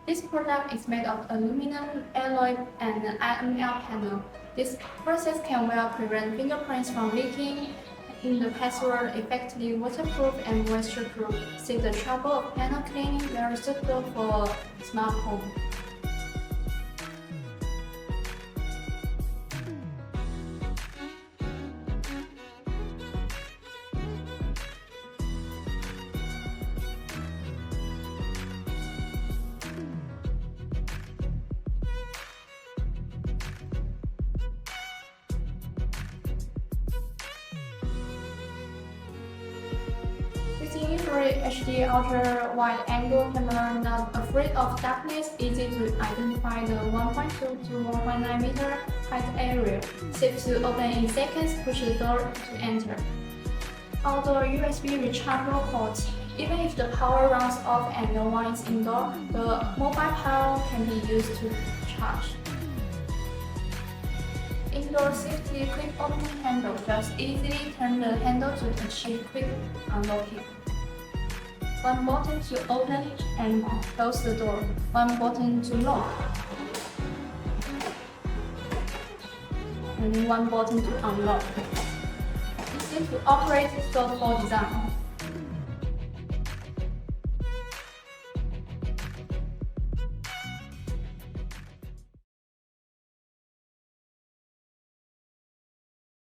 This product is made of aluminum alloy and an IML panel. This process can well prevent fingerprints from leaking in the password, effectively waterproof and moisture-proof. Save the trouble of panel cleaning, very suitable for smart home. Using infrared HD ultra-wide-angle camera, not afraid of darkness, easy to identify the 1.2 to 1.9 meter height area. Safe to open in seconds, push the door to enter. Outdoor USB rechargeable port. Even if the power runs off and no one is indoor, the mobile power can be used to charge. Indoor safety quick opening handle. Just easily turn the handle to achieve quick unlocking. One button to open and close the door. One button to lock. And one button to unlock. Easy to operate, thoughtful design.